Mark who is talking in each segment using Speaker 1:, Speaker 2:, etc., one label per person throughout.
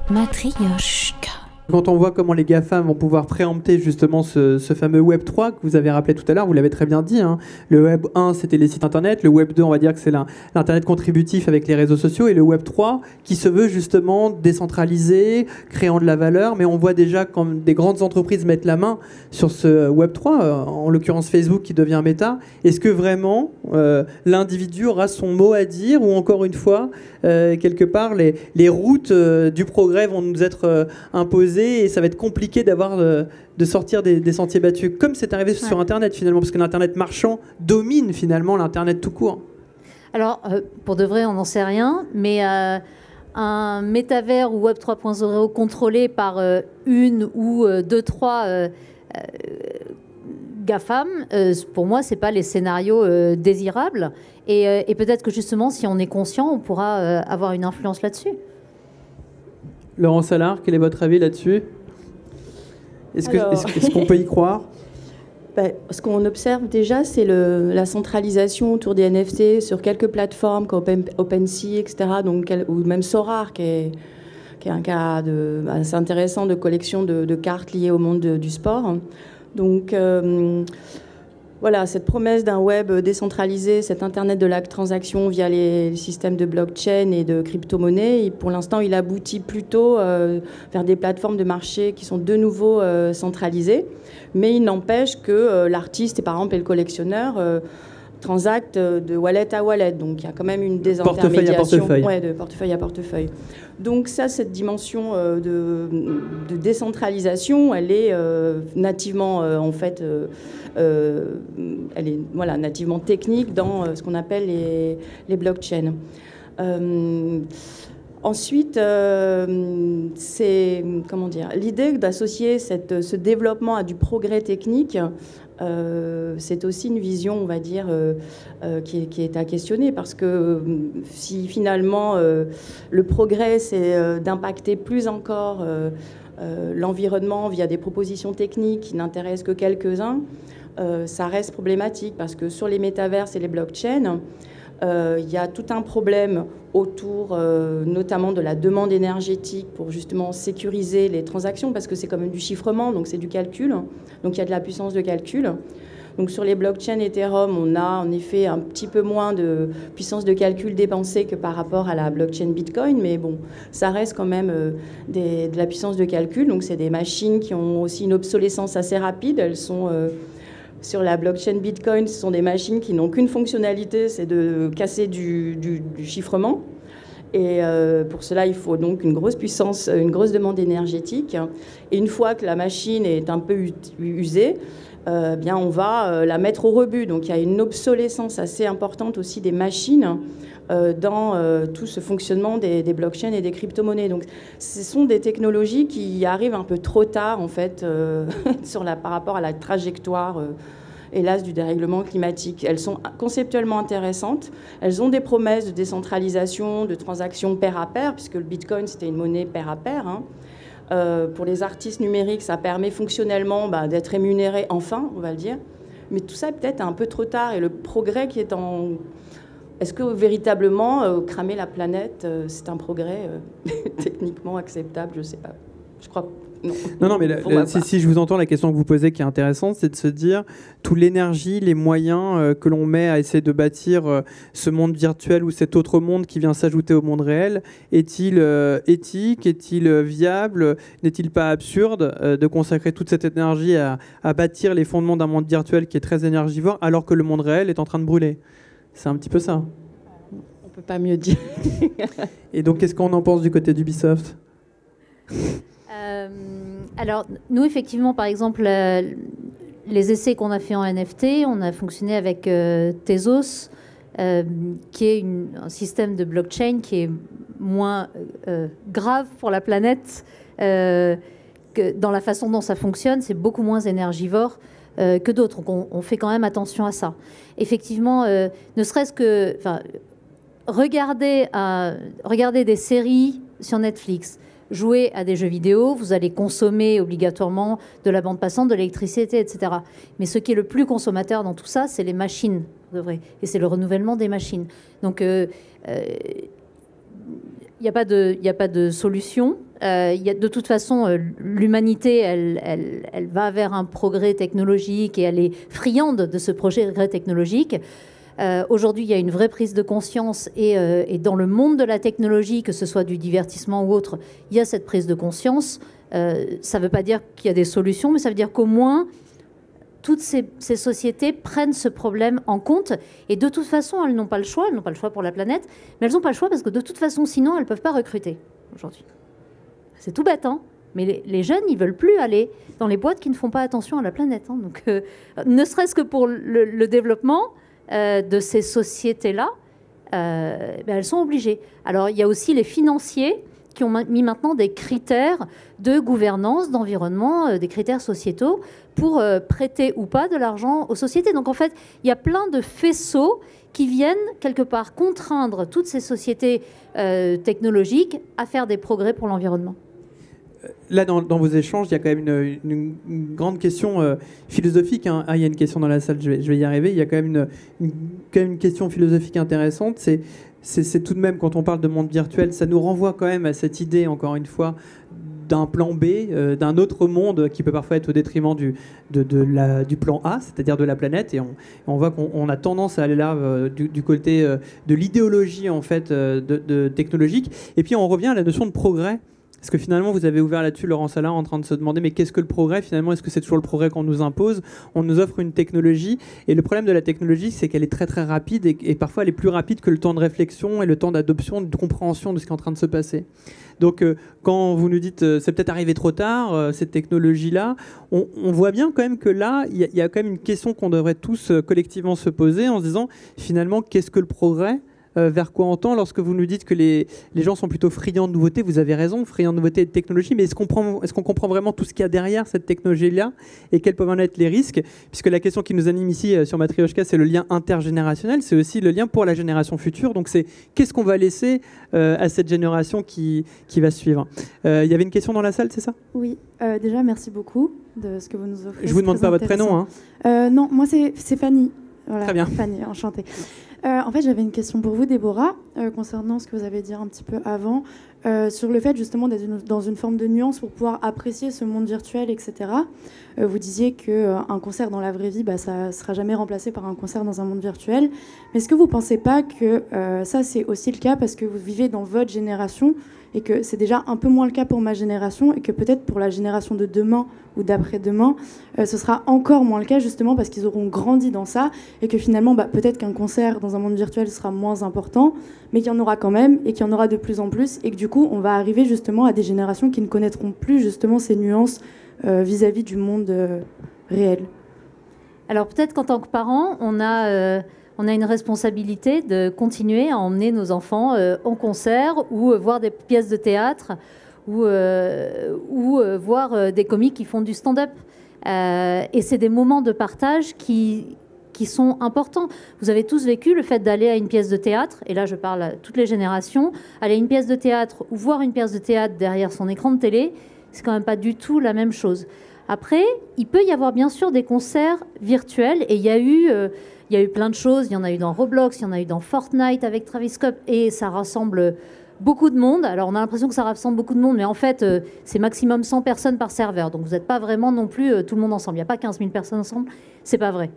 Speaker 1: Matryoshka.
Speaker 2: Quand on voit comment les GAFAM vont pouvoir préempter justement ce fameux Web 3 que vous avez rappelé tout à l'heure, vous l'avez très bien dit, hein. Le Web 1, c'était les sites internet. Le Web 2, on va dire que c'est l'internet contributif avec les réseaux sociaux. Et le Web 3, qui se veut justement décentralisé, créant de la valeur. Mais on voit déjà quand des grandes entreprises mettent la main sur ce Web 3, en l'occurrence Facebook qui devient Meta. Est-ce que vraiment l'individu aura son mot à dire, ou encore une fois, quelque part, les routes du progrès vont nous être imposées, et ça va être compliqué de sortir des sentiers battus, comme c'est arrivé sur Internet finalement, parce que l'Internet marchand domine finalement l'Internet tout court.
Speaker 3: Alors, pour de vrai, on n'en sait rien, mais un métavers ou Web 3.0 contrôlé par une ou deux, trois GAFAM, pour moi, ce n'est pas les scénarios désirables. Et peut-être que justement, si on est conscient, on pourra avoir une influence là-dessus.
Speaker 2: Laurent Salard, quel est votre avis là-dessus ? Est-ce qu'on peut y croire ?
Speaker 4: Ce qu'on observe déjà, c'est la centralisation autour des NFT sur quelques plateformes comme OpenSea, etc., ou même Sorare, qui est un cas assez intéressant de collection de cartes liées au monde du sport. Donc, voilà, cette promesse d'un web décentralisé, cet Internet de la transaction via les systèmes de blockchain et de crypto-monnaie, pour l'instant, il aboutit plutôt vers des plateformes de marché qui sont de nouveau centralisées. Mais il n'empêche que l'artiste et par exemple le collectionneur transactent de wallet à wallet. Donc il y a quand même une désintermédiation. De portefeuille à portefeuille. Donc ça, cette dimension de décentralisation, elle est nativement elle est nativement technique dans ce qu'on appelle les blockchains. Ensuite, c'est l'idée d'associer ce développement à du progrès technique. C'est aussi une vision, on va dire, qui est à questionner, parce que si finalement le progrès, c'est d'impacter plus encore l'environnement via des propositions techniques qui n'intéressent que quelques-uns, ça reste problématique, parce que sur les métaverses et les blockchains, il y a tout un problème autour notamment de la demande énergétique pour justement sécuriser les transactions, parce que c'est quand même du chiffrement, donc c'est du calcul, donc il y a de la puissance de calcul. Donc sur les blockchains Ethereum, on a en effet un petit peu moins de puissance de calcul dépensée que par rapport à la blockchain Bitcoin, mais bon, ça reste quand même de la puissance de calcul, donc c'est des machines qui ont aussi une obsolescence assez rapide. Elles sont... Sur la blockchain Bitcoin, ce sont des machines qui n'ont qu'une fonctionnalité, c'est de casser du chiffrement. Et pour cela, il faut donc une grosse puissance, une grosse demande énergétique. Et une fois que la machine est un peu usée, bien on va la mettre au rebut. Donc il y a une obsolescence assez importante aussi des machines dans tout ce fonctionnement des blockchains et des crypto-monnaies. Donc ce sont des technologies qui arrivent un peu trop tard, en fait, par rapport à la trajectoire hélas, du dérèglement climatique. Elles sont conceptuellement intéressantes. Elles ont des promesses de décentralisation, de transactions pair à pair, puisque le Bitcoin, c'était une monnaie pair à pair. Pour les artistes numériques, ça permet fonctionnellement d'être rémunérés enfin, on va le dire. Mais tout ça est peut-être un peu trop tard. Et le progrès qui est en... Est-ce que véritablement, cramer la planète, c'est un progrès techniquement acceptable? Je ne sais pas. Je crois
Speaker 2: Non, mais si je vous entends, la question que vous posez qui est intéressante, c'est de se dire toute l'énergie, les moyens que l'on met à essayer de bâtir ce monde virtuel ou cet autre monde qui vient s'ajouter au monde réel, est-il éthique, est-il viable, n'est-il pas absurde de consacrer toute cette énergie à bâtir les fondements d'un monde virtuel qui est très énergivore alors que le monde réel est en train de brûler? C'est un petit peu ça.
Speaker 4: On peut pas mieux dire.
Speaker 2: Et donc, qu'est-ce qu'on en pense du côté d'Ubisoft?
Speaker 3: Alors, nous, effectivement, par exemple, les essais qu'on a fait en NFT, on a fonctionné avec Tezos, qui est un système de blockchain qui est moins grave pour la planète que dans la façon dont ça fonctionne. C'est beaucoup moins énergivore que d'autres. Donc, on fait quand même attention à ça. Effectivement, ne serait-ce que... Regardez des séries sur Netflix, jouer à des jeux vidéo, vous allez consommer obligatoirement de la bande passante, de l'électricité, etc. Mais ce qui est le plus consommateur dans tout ça, c'est les machines, de vrai. Et c'est le renouvellement des machines. Donc, il il n'y a pas de solution. De toute façon, l'humanité, elle va vers un progrès technologique et elle est friande de ce progrès technologique. Aujourd'hui, il y a une vraie prise de conscience et dans le monde de la technologie, que ce soit du divertissement ou autre, il y a cette prise de conscience. Ça ne veut pas dire qu'il y a des solutions, mais ça veut dire qu'au moins, toutes ces sociétés prennent ce problème en compte. Et de toute façon, elles n'ont pas le choix. Elles n'ont pas le choix pour la planète, mais elles n'ont pas le choix parce que de toute façon, sinon, elles ne peuvent pas recruter aujourd'hui. C'est tout bête, hein, mais les jeunes, ils ne veulent plus aller dans les boîtes qui ne font pas attention à la planète. Hein. Donc, ne serait-ce que pour le développement de ces sociétés-là, elles sont obligées. Alors, il y a aussi les financiers qui ont mis maintenant des critères de gouvernance, d'environnement, des critères sociétaux pour prêter ou pas de l'argent aux sociétés. Donc, en fait, il y a plein de faisceaux qui viennent, quelque part, contraindre toutes ces sociétés technologiques à faire des progrès pour l'environnement.
Speaker 2: Là, dans vos échanges, il y a quand même une grande question philosophique. Hein. Ah, il y a une question dans la salle, je vais y arriver. Il y a quand même une question philosophique intéressante. C'est tout de même, quand on parle de monde virtuel, ça nous renvoie quand même à cette idée, encore une fois, d'un plan B, d'un autre monde qui peut parfois être au détriment du plan A, c'est-à-dire de la planète. Et on voit qu'on a tendance à aller là du côté de l'idéologie en fait, technologique. Et puis on revient à la notion de progrès. Parce que finalement, vous avez ouvert là-dessus, Laurent Salard, en train de se demander, mais qu'est-ce que le progrès finalement? Est-ce que c'est toujours le progrès qu'on nous impose? On nous offre une technologie, et le problème de la technologie, c'est qu'elle est très très rapide, et parfois elle est plus rapide que le temps de réflexion et le temps d'adoption, de compréhension de ce qui est en train de se passer. Donc quand vous nous dites, c'est peut-être arrivé trop tard, cette technologie-là, on voit bien quand même que là, il y a quand même une question qu'on devrait tous collectivement se poser en se disant, finalement, qu'est-ce que le progrès? Vers quoi on tend lorsque vous nous dites que les gens sont plutôt friands de nouveautés? Vous avez raison, friands de nouveautés et de technologie, mais est-ce qu'on comprend vraiment tout ce qu'il y a derrière cette technologie-là et quels peuvent en être les risques? Puisque la question qui nous anime ici sur Matryoshka, c'est le lien intergénérationnel, c'est aussi le lien pour la génération future. Donc c'est qu'est-ce qu'on va laisser à cette génération qui va suivre? Il y avait une question dans la salle, c'est ça?
Speaker 1: Oui, déjà merci beaucoup de ce que vous nous offrez.
Speaker 2: Je vous demande pas votre prénom. Hein.
Speaker 1: Non, moi c'est Fanny. Voilà,
Speaker 2: très bien.
Speaker 1: Fanny, enchantée. En fait, j'avais une question pour vous, Déborah, concernant ce que vous avez dit un petit peu avant, sur le fait justement d'être dans une forme de nuance pour pouvoir apprécier ce monde virtuel, etc. Vous disiez qu'un concert dans la vraie vie, ça ne sera jamais remplacé par un concert dans un monde virtuel. Mais est-ce que vous ne pensez pas que ça, c'est aussi le cas parce que vous vivez dans votre génération et que c'est déjà un peu moins le cas pour ma génération et que peut-être pour la génération de demain ou d'après-demain, ce sera encore moins le cas justement parce qu'ils auront grandi dans ça et que finalement, peut-être qu'un concert dans un monde virtuel sera moins important, mais qu'il y en aura quand même et qu'il y en aura de plus en plus et que du coup, on va arriver justement à des générations qui ne connaîtront plus justement ces nuances vis-à-vis du monde réel.
Speaker 3: Alors peut-être qu'en tant que parents, on a une responsabilité de continuer à emmener nos enfants en concert ou voir des pièces de théâtre ou voir des comiques qui font du stand-up. Et c'est des moments de partage qui sont importants. Vous avez tous vécu le fait d'aller à une pièce de théâtre, et là je parle à toutes les générations, aller à une pièce de théâtre ou voir une pièce de théâtre derrière son écran de télé, c'est quand même pas du tout la même chose. Après, il peut y avoir bien sûr des concerts virtuels, et il y a eu plein de choses. Il y en a eu dans Roblox, il y en a eu dans Fortnite avec Travis Scott, et ça rassemble beaucoup de monde. Alors on a l'impression que ça rassemble beaucoup de monde, mais en fait c'est maximum 100 personnes par serveur, donc vous n'êtes pas vraiment non plus tout le monde ensemble. Il n'y a pas 15 000 personnes ensemble, c'est pas vrai.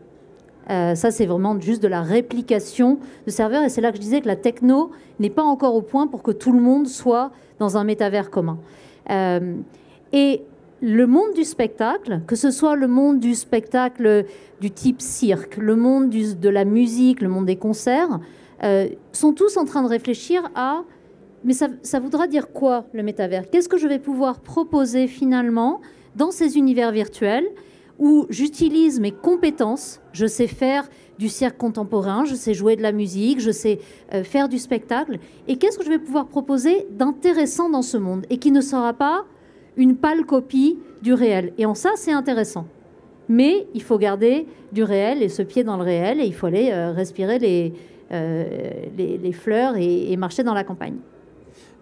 Speaker 3: Ça c'est vraiment juste de la réplication de serveurs, et c'est là que je disais que la techno n'est pas encore au point pour que tout le monde soit dans un métavers commun. Et le monde du spectacle, que ce soit le monde du spectacle du type cirque, le monde de la musique, le monde des concerts, sont tous en train de réfléchir à mais ça voudra dire quoi le métavers? Qu'est-ce que je vais pouvoir proposer finalement dans ces univers virtuels où j'utilise mes compétences? Je sais faire du cirque contemporain, je sais jouer de la musique, je sais faire du spectacle. Et qu'est-ce que je vais pouvoir proposer d'intéressant dans ce monde et qui ne sera pas une pâle copie du réel? Et en ça, c'est intéressant. Mais il faut garder du réel et se pied dans le réel, et il faut aller respirer les fleurs et marcher dans la campagne.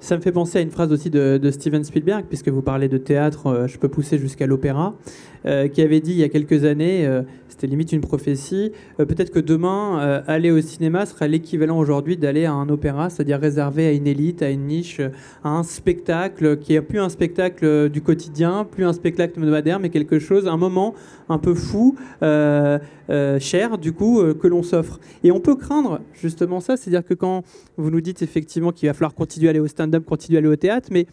Speaker 2: Ça me fait penser à une phrase aussi de Steven Spielberg, puisque vous parlez de théâtre, je peux pousser jusqu'à l'opéra, qui avait dit il y a quelques années, c'était limite une prophétie, peut-être que demain, aller au cinéma sera l'équivalent aujourd'hui d'aller à un opéra, c'est-à-dire réservé à une élite, à une niche, à un spectacle qui n'est plus un spectacle du quotidien, plus un spectacle hebdomadaire, mais quelque chose, un moment un peu fou, cher, du coup, que l'on s'offre. Et on peut craindre justement ça, c'est-à-dire que quand vous nous dites effectivement qu'il va falloir continuer à aller au stand-up, continuer à aller au théâtre, mais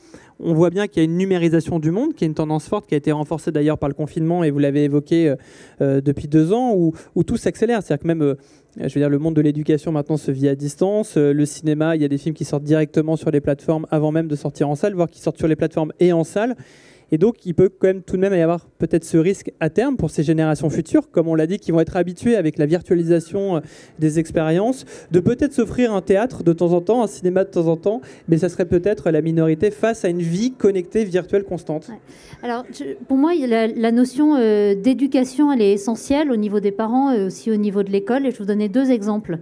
Speaker 2: on voit bien qu'il y a une numérisation du monde, qui est une tendance forte, qui a été renforcée d'ailleurs par le confinement, et vous l'avez évoqué depuis 2 ans, où tout s'accélère. C'est-à-dire que même, je veux dire, le monde de l'éducation maintenant se vit à distance. Le cinéma, il y a des films qui sortent directement sur les plateformes avant même de sortir en salle, voire qui sortent sur les plateformes et en salle. Et donc, il peut quand même tout de même y avoir peut-être ce risque à terme pour ces générations futures, comme on l'a dit, qui vont être habituées avec la virtualisation des expériences, de peut-être s'offrir un théâtre de temps en temps, un cinéma de temps en temps, mais ça serait peut-être la minorité face à une vie connectée, virtuelle, constante.
Speaker 3: Ouais. Alors, pour moi, la notion d'éducation, elle est essentielle au niveau des parents et aussi au niveau de l'école. Et je vais vous donner 2 exemples.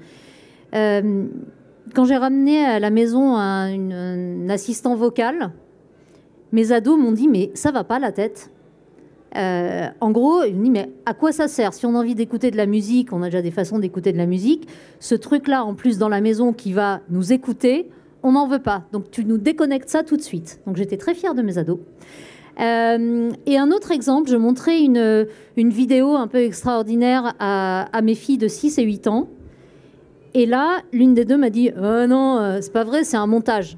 Speaker 3: Quand j'ai ramené à la maison un assistant vocal, mes ados m'ont dit « mais ça va pas la tête ». En gros, ils m'ont dit « mais à quoi ça sert ? Si on a envie d'écouter de la musique, on a déjà des façons d'écouter de la musique. Ce truc-là, en plus, dans la maison qui va nous écouter, on n'en veut pas. Donc tu nous déconnectes ça tout de suite ». Donc j'étais très fière de mes ados. Et un autre exemple, je montrais une vidéo un peu extraordinaire à mes filles de 6 et 8 ans. Et là, l'une des 2 m'a dit « non, c'est pas vrai, c'est un montage ».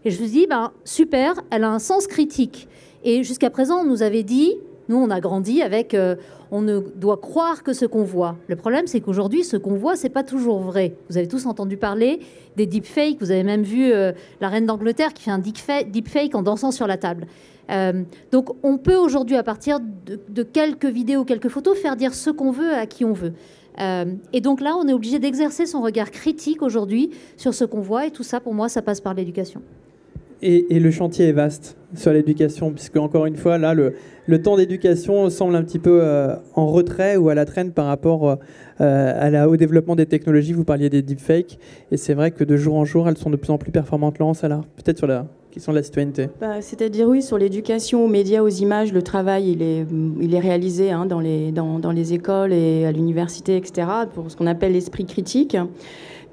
Speaker 3: Et je me suis dit, ben, super, elle a un sens critique. Et jusqu'à présent, on nous avait dit, nous, on a grandi avec, on ne doit croire que ce qu'on voit. Le problème, c'est qu'aujourd'hui, ce qu'on voit, c'est pas toujours vrai. Vous avez tous entendu parler des deepfakes. Vous avez même vu la reine d'Angleterre qui fait un deepfake en dansant sur la table. Donc, on peut aujourd'hui, à partir de quelques vidéos, quelques photos, faire dire ce qu'on veut à qui on veut. Et donc là, on est obligé d'exercer son regard critique aujourd'hui sur ce qu'on voit. Et tout ça, pour moi, ça passe par l'éducation.
Speaker 2: Et le chantier est vaste sur l'éducation, puisque encore une fois, là, le temps d'éducation semble un petit peu en retrait ou à la traîne par rapport au développement des technologies. Vous parliez des deepfakes, et c'est vrai que de jour en jour, elles sont de plus en plus performantes. Laurence Allard, peut-être sur la question de la citoyenneté.
Speaker 4: C'est-à-dire, oui, sur l'éducation aux médias, aux images, le travail, il est réalisé dans les écoles et à l'université, etc., pour ce qu'on appelle l'esprit critique.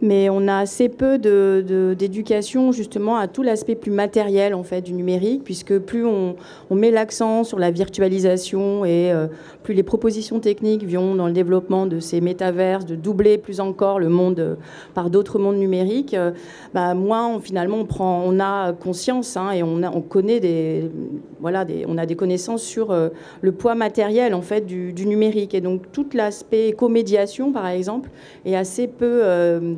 Speaker 4: Mais on a assez peu d'éducation justement à tout l'aspect plus matériel en fait du numérique, puisque plus on met l'accent sur la virtualisation et plus les propositions techniques vont dans le développement de ces métaverses, de doubler plus encore le monde par d'autres mondes numériques, moins finalement on a conscience et on connaît on a des connaissances sur le poids matériel en fait du numérique, et donc tout l'aspect éco-médiation par exemple est assez peu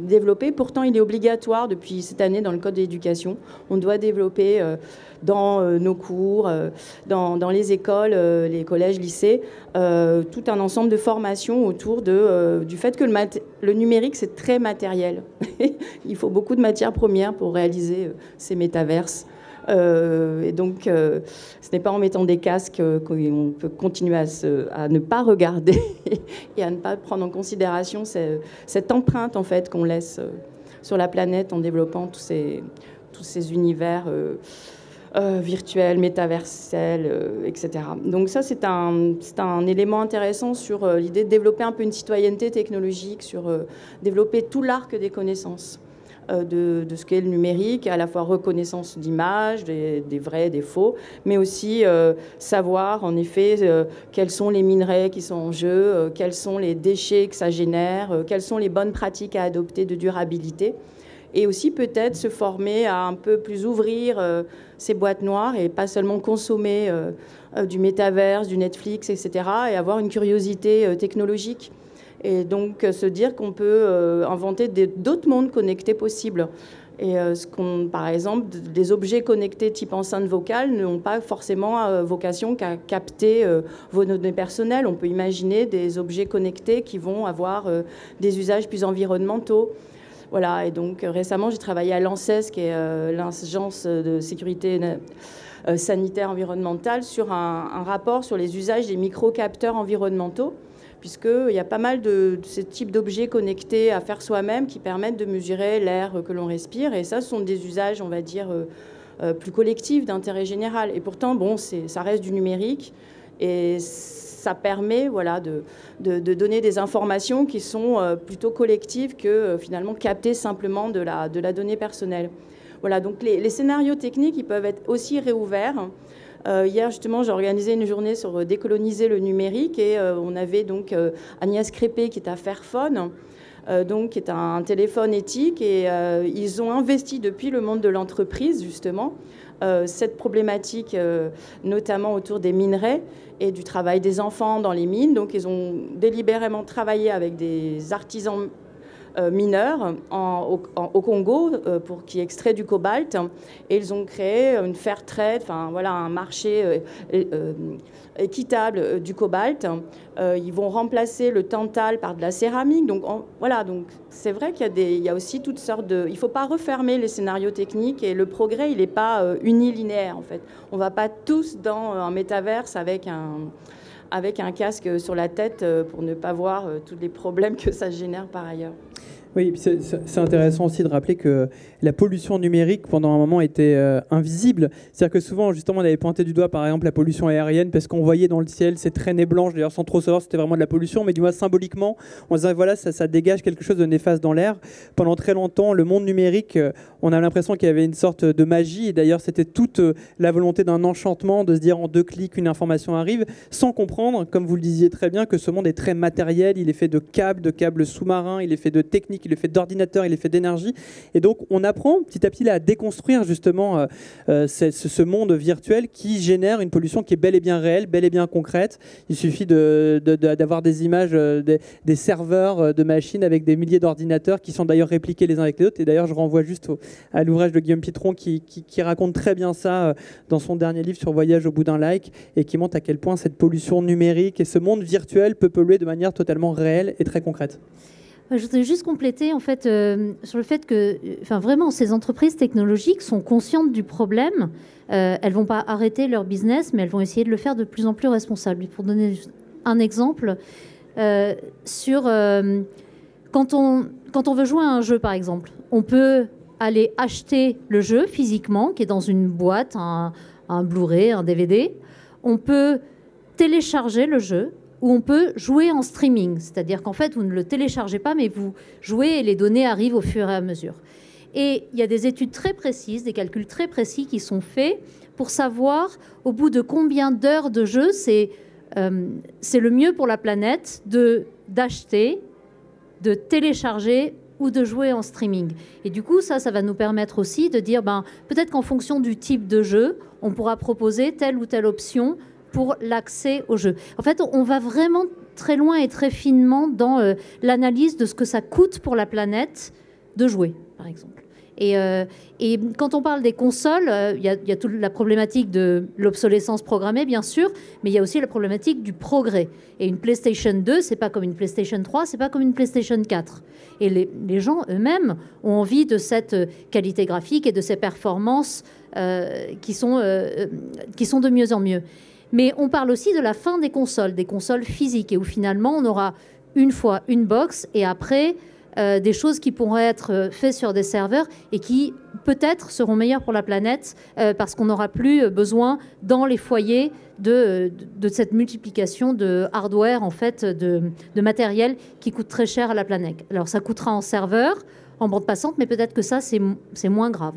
Speaker 4: développé. Pourtant, il est obligatoire depuis cette année dans le Code de l'éducation. On doit développer dans nos cours, dans les écoles, les collèges, lycées, tout un ensemble de formations autour du fait que le numérique, c'est très matériel. Il faut beaucoup de matières premières pour réaliser ces métaverses. Et donc, ce n'est pas en mettant des casques qu'on peut continuer à ne pas regarder et à ne pas prendre en considération cette empreinte en fait qu'on laisse sur la planète en développant tous ces univers virtuels, métaversels, etc. Donc ça, c'est un élément intéressant sur l'idée de développer un peu une citoyenneté technologique, sur développer tout l'arc des connaissances de ce qu'est le numérique, à la fois reconnaissance d'images, des vrais, des faux, mais aussi savoir en effet quels sont les minerais qui sont en jeu, quels sont les déchets que ça génère, quelles sont les bonnes pratiques à adopter de durabilité, et aussi peut-être se former à un peu plus ouvrir ces boîtes noires et pas seulement consommer du métaverse, du Netflix, etc., et avoir une curiosité technologique. Et donc se dire qu'on peut inventer d'autres mondes connectés possibles. Et par exemple, des objets connectés type enceinte vocale n'ont pas forcément vocation qu'à capter vos données personnelles. On peut imaginer des objets connectés qui vont avoir des usages plus environnementaux. Voilà, et donc récemment, j'ai travaillé à l'ANSES, qui est l'Agence de sécurité sanitaire environnementale, sur un rapport sur les usages des micro-capteurs environnementaux, puisqu'il y a pas mal de ce type d'objets connectés à faire soi-même qui permettent de mesurer l'air que l'on respire. Et ça, ce sont des usages, on va dire, plus collectifs, d'intérêt général. Et pourtant, bon, ça reste du numérique. Et ça permet de donner des informations qui sont plutôt collectives que finalement captées simplement de la donnée personnelle. Voilà, donc les scénarios techniques, ils peuvent être aussi réouverts. Hier, justement, j'ai organisé une journée sur décoloniser le numérique et on avait donc Agnès Crépé qui est à Fairphone, donc qui est un téléphone éthique, et ils ont investi depuis le monde de l'entreprise, justement, cette problématique, notamment autour des minerais et du travail des enfants dans les mines. Donc, ils ont délibérément travaillé avec des artisans mineurs au Congo qui extraient du cobalt, et ils ont créé une fair trade, enfin voilà, un marché équitable du cobalt. Ils vont remplacer le tantal par de la céramique. Donc voilà, donc c'est vrai qu'il y a aussi toutes sortes de. Il ne faut pas refermer les scénarios techniques, et le progrès il n'est pas unilinéaire en fait. On ne va pas tous dans un métaverse avec un casque sur la tête pour ne pas voir tous les problèmes que ça génère par ailleurs.
Speaker 2: Oui, c'est intéressant aussi de rappeler que la pollution numérique, pendant un moment, était invisible. C'est-à-dire que souvent, justement, on avait pointé du doigt, par exemple, la pollution aérienne, parce qu'on voyait dans le ciel ces traînées blanches, d'ailleurs sans trop savoir si c'était vraiment de la pollution, mais du moins symboliquement, on se disait, voilà, ça dégage quelque chose de néfaste dans l'air. Pendant très longtemps, le monde numérique, on a l'impression qu'il y avait une sorte de magie, et d'ailleurs, c'était toute la volonté d'un enchantement, de se dire en 2 clics, une information arrive, sans comprendre, comme vous le disiez très bien, que ce monde est très matériel, il est fait de câbles sous-marins, il est fait de techniques, il est fait d'ordinateurs, il est fait d'énergie. Et donc, on apprend petit à petit là, à déconstruire justement ce monde virtuel qui génère une pollution qui est bel et bien réelle, bel et bien concrète. Il suffit d'avoir des images des serveurs de machines avec des milliers d'ordinateurs qui sont d'ailleurs répliqués les uns avec les autres. Et d'ailleurs, je renvoie juste à l'ouvrage de Guillaume Pitron qui raconte très bien ça dans son dernier livre sur Voyage au bout d'un like, et qui montre à quel point cette pollution numérique et ce monde virtuel peut polluer de manière totalement réelle et très concrète.
Speaker 3: Je voudrais juste compléter en fait, sur le fait que vraiment, ces entreprises technologiques sont conscientes du problème. Elles ne vont pas arrêter leur business, mais elles vont essayer de le faire de plus en plus responsable. Pour donner un exemple, quand on veut jouer à un jeu, par exemple, on peut aller acheter le jeu physiquement, qui est dans une boîte, un Blu-ray, un DVD. On peut télécharger le jeu, où on peut jouer en streaming. C'est-à-dire qu'en fait, vous ne le téléchargez pas, mais vous jouez et les données arrivent au fur et à mesure. Et il y a des études très précises, des calculs très précis qui sont faits pour savoir au bout de combien d'heures de jeu c'est le mieux pour la planète d'acheter, de télécharger ou de jouer en streaming. Et du coup, ça va nous permettre aussi de dire, peut-être qu'en fonction du type de jeu, on pourra proposer telle ou telle option pour l'accès au jeu. En fait, on va vraiment très loin et très finement dans l'analyse de ce que ça coûte pour la planète de jouer, par exemple. Et quand on parle des consoles, il y a toute la problématique de l'obsolescence programmée, bien sûr, mais il y a aussi la problématique du progrès. Et une PlayStation 2, c'est pas comme une PlayStation 3, c'est pas comme une PlayStation 4. Et les gens eux-mêmes ont envie de cette qualité graphique et de ces performances qui sont de mieux en mieux. Mais on parle aussi de la fin des consoles physiques, et où finalement on aura une fois une box, et après des choses qui pourraient être faites sur des serveurs et qui peut-être seront meilleures pour la planète parce qu'on n'aura plus besoin dans les foyers de cette multiplication de hardware, en fait, de matériel qui coûte très cher à la planète. Alors ça coûtera en serveur, en bande passante, mais peut-être que ça c'est moins grave.